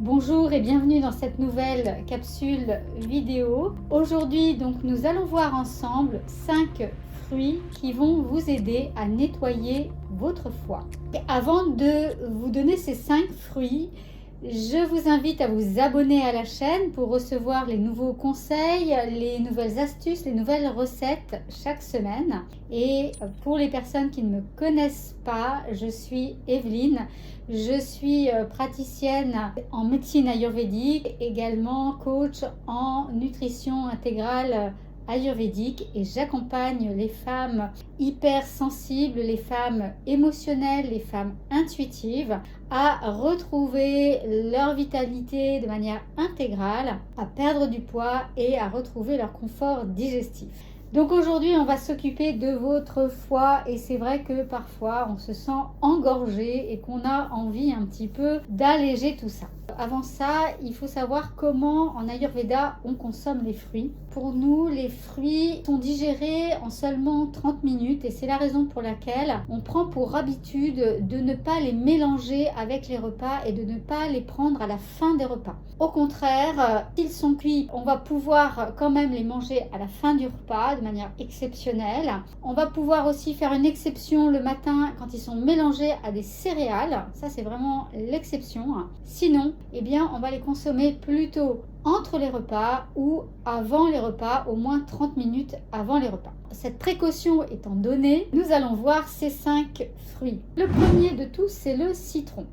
Bonjour et bienvenue dans cette nouvelle capsule vidéo. Aujourd'hui, donc, nous allons voir ensemble 5 fruits qui vont vous aider à nettoyer votre foie. Et avant de vous donner ces 5 fruits, je vous invite à vous abonner à la chaîne pour recevoir les nouveaux conseils, les nouvelles astuces, les nouvelles recettes chaque semaine. Et pour les personnes qui ne me connaissent pas, je suis Evelyne. Je suis praticienne en médecine ayurvédique, également coach en nutrition intégrale ayurvédique, et j'accompagne les femmes hypersensibles, les femmes émotionnelles, les femmes intuitives à retrouver leur vitalité de manière intégrale, à perdre du poids et à retrouver leur confort digestif. Donc aujourd'hui, on va s'occuper de votre foie, et c'est vrai que parfois on se sent engorgé et qu'on a envie un petit peu d'alléger tout ça. Avant ça, il faut savoir comment en Ayurveda on consomme les fruits. Pour nous, les fruits sont digérés en seulement 30 minutes, et c'est la raison pour laquelle on prend pour habitude de ne pas les mélanger avec les repas et de ne pas les prendre à la fin des repas. Au contraire, s'ils sont cuits, on va pouvoir quand même les manger à la fin du repas de manière exceptionnelle. On va pouvoir aussi faire une exception le matin quand ils sont mélangés à des céréales. Ça, c'est vraiment l'exception. Sinon, eh bien, on va les consommer plutôt entre les repas ou avant les repas, au moins 30 minutes avant les repas. Cette précaution étant donnée, nous allons voir ces 5 fruits. Le premier de tous, c'est le citron.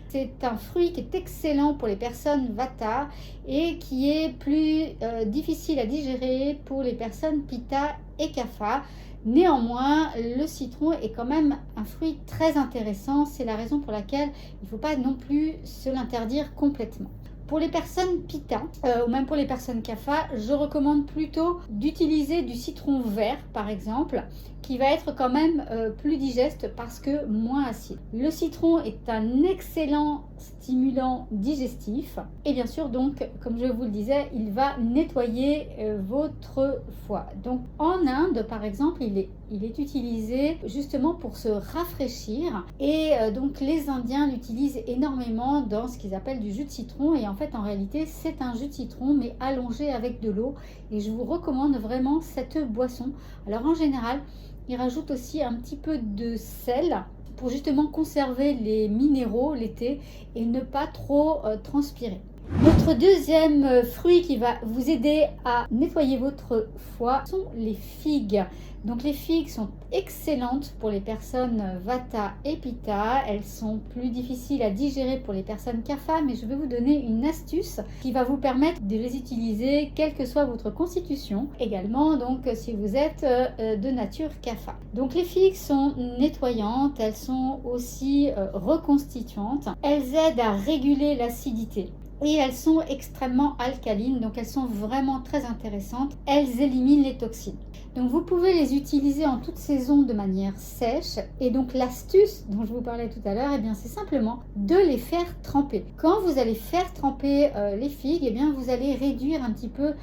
C'est un fruit qui est excellent pour les personnes Vata et qui est plus difficile à digérer pour les personnes Pitta et Kapha. Néanmoins, le citron est quand même un fruit très intéressant. C'est la raison pour laquelle il ne faut pas non plus se l'interdire complètement. Pour les personnes Pitta ou même pour les personnes Kapha, je recommande plutôt d'utiliser du citron vert par exemple, qui va être quand même plus digeste parce que moins acide. Le citron est un excellent stimulant digestif et bien sûr, donc, comme je vous le disais, il va nettoyer votre foie. Donc en Inde par exemple, il est utilisé justement pour se rafraîchir, et donc les Indiens l'utilisent énormément dans ce qu'ils appellent du jus de citron, et en fait en réalité c'est un jus de citron mais allongé avec de l'eau, et je vous recommande vraiment cette boisson. Alors en général, ils rajoutent aussi un petit peu de sel pour justement conserver les minéraux l'été et ne pas trop transpirer. Notre deuxième fruit qui va vous aider à nettoyer votre foie sont les figues. Donc les figues sont excellentes pour les personnes Vata et Pitta. Elles sont plus difficiles à digérer pour les personnes Kapha, mais je vais vous donner une astuce qui va vous permettre de les utiliser quelle que soit votre constitution. Également, donc, si vous êtes de nature Kapha. Donc les figues sont nettoyantes, elles sont aussi reconstituantes. Elles aident à réguler l'acidité. Et elles sont extrêmement alcalines, donc elles sont vraiment très intéressantes. Elles éliminent les toxines. Donc vous pouvez les utiliser en toute saison de manière sèche. Et donc l'astuce dont je vous parlais tout à l'heure, eh bien c'est simplement de les faire tremper. Quand vous allez faire tremper les figues, eh bien vous allez réduire un petit peu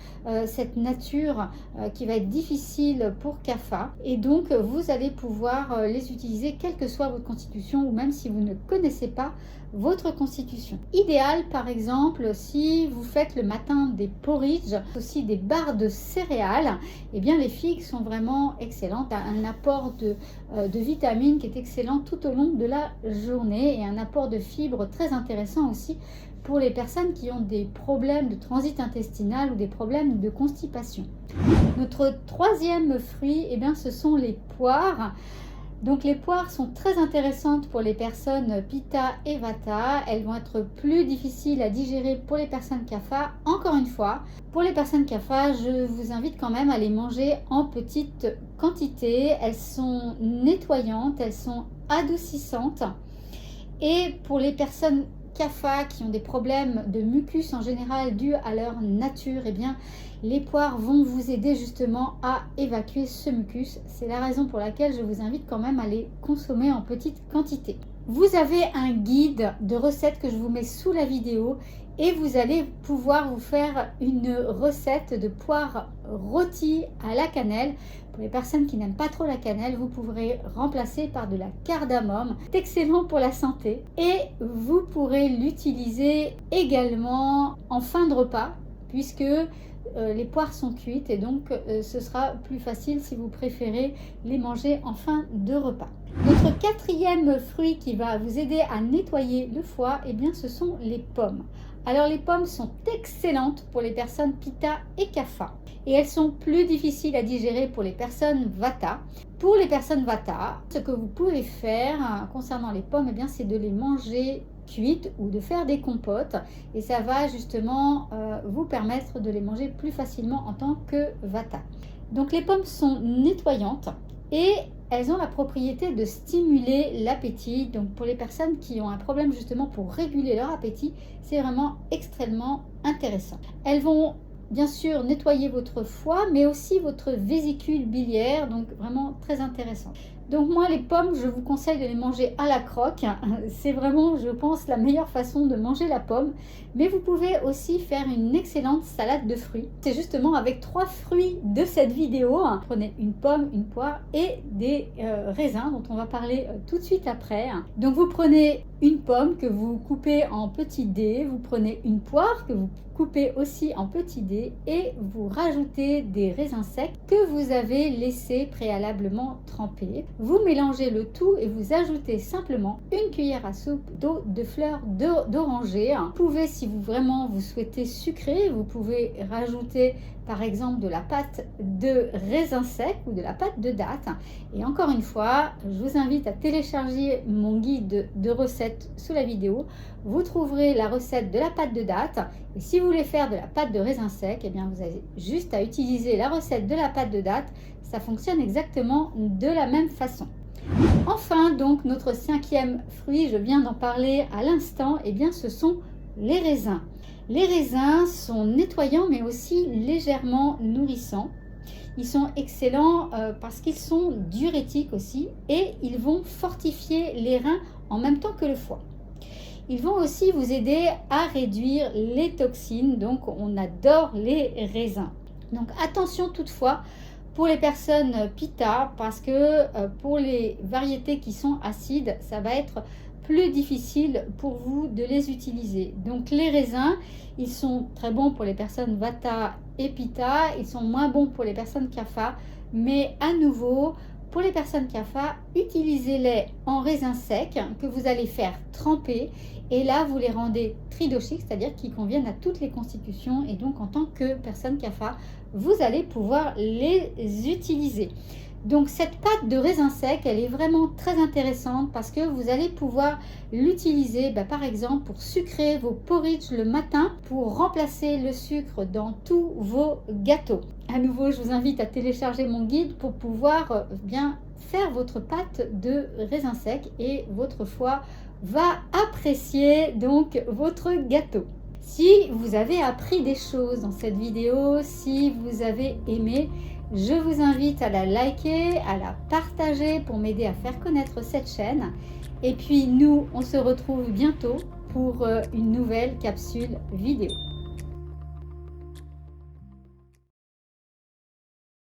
cette nature qui va être difficile pour Kapha. Et donc vous allez pouvoir les utiliser quelle que soit votre constitution, ou même si vous ne connaissez pas votre constitution. Idéal par exemple si vous faites le matin des porridge, aussi des barres de céréales, et bien les figues sont vraiment excellentes. Un apport de vitamines qui est excellent tout au long de la journée, et un apport de fibres très intéressant aussi pour les personnes qui ont des problèmes de transit intestinal ou des problèmes de constipation. Notre troisième fruit, eh bien, ce sont les poires. Donc les poires sont très intéressantes pour les personnes Pitta et Vata. Elles vont être plus difficiles à digérer pour les personnes Kapha. Encore une fois, pour les personnes Kapha, je vous invite quand même à les manger en petite quantité. Elles sont nettoyantes, elles sont adoucissantes. Et pour les personnes Kapha qui ont des problèmes de mucus en général dus à leur nature, eh bien Les poires vont vous aider justement à évacuer ce mucus. C'est la raison pour laquelle je vous invite quand même à les consommer en petite quantité. Vous avez un guide de recettes que je vous mets sous la vidéo et vous allez pouvoir vous faire une recette de poires rôties à la cannelle. Pour les personnes qui n'aiment pas trop la cannelle, vous pourrez remplacer par de la cardamome. C'est excellent pour la santé et vous pourrez l'utiliser également en fin de repas puisque les poires sont cuites et donc ce sera plus facile si vous préférez les manger en fin de repas. Notre quatrième fruit qui va vous aider à nettoyer le foie, eh bien, ce sont les pommes. Alors les pommes sont excellentes pour les personnes Pitta et Kapha et elles sont plus difficiles à digérer pour les personnes Vata. Pour les personnes Vata, ce que vous pouvez faire concernant les pommes, eh bien, c'est de les manger cuites ou de faire des compotes et ça va justement vous permettre de les manger plus facilement en tant que Vata. Donc les pommes sont nettoyantes et elles ont la propriété de stimuler l'appétit. Donc pour les personnes qui ont un problème justement pour réguler leur appétit, c'est vraiment extrêmement intéressant. Elles vont bien sûr nettoyer votre foie mais aussi votre vésicule biliaire, donc vraiment très intéressant. Donc moi les pommes, je vous conseille de les manger à la croque. C'est vraiment, je pense, la meilleure façon de manger la pomme. Mais vous pouvez aussi faire une excellente salade de fruits. C'est justement avec 3 fruits de cette vidéo. Prenez une pomme, une poire et des raisins dont on va parler tout de suite après. Donc vous prenez une pomme que vous coupez en petits dés. Vous prenez une poire que vous coupez aussi en petits dés et vous rajoutez des raisins secs que vous avez laissés préalablement tremper. Vous mélangez le tout et vous ajoutez simplement une cuillère à soupe d'eau de fleurs d'oranger. Vous pouvez, si vous vraiment vous souhaitez sucré, vous pouvez rajouter par exemple de la pâte de raisin sec ou de la pâte de date. Et encore une fois, je vous invite à télécharger mon guide de recettes sous la vidéo. Vous trouverez la recette de la pâte de date. Et si vous voulez faire de la pâte de raisin sec, eh bien vous avez juste à utiliser la recette de la pâte de date. Ça fonctionne exactement de la même façon. Enfin, donc notre 5e fruit, je viens d'en parler à l'instant, eh bien ce sont les raisins. Les raisins sont nettoyants mais aussi légèrement nourrissants. Ils sont excellents parce qu'ils sont diurétiques aussi et ils vont fortifier les reins en même temps que le foie. Ils vont aussi vous aider à réduire les toxines, donc on adore les raisins. Donc attention toutefois pour les personnes Pitta parce que pour les variétés qui sont acides, ça va être plus difficile pour vous de les utiliser. Donc les raisins, ils sont très bons pour les personnes Vata et Pitta, ils sont moins bons pour les personnes Kapha, mais à nouveau, pour les personnes Kapha, utilisez-les en raisin sec que vous allez faire tremper et là vous les rendez tridoshiques, c'est-à-dire qu'ils conviennent à toutes les constitutions et donc en tant que personne Kapha, vous allez pouvoir les utiliser. Donc cette pâte de raisin sec, elle est vraiment très intéressante parce que vous allez pouvoir l'utiliser par exemple pour sucrer vos porridge le matin, pour remplacer le sucre dans tous vos gâteaux. À nouveau, je vous invite à télécharger mon guide pour pouvoir bien faire votre pâte de raisin sec et votre foie va apprécier donc votre gâteau. Si vous avez appris des choses dans cette vidéo, si vous avez aimé, je vous invite à la liker, à la partager pour m'aider à faire connaître cette chaîne. Et puis nous, on se retrouve bientôt pour une nouvelle capsule vidéo.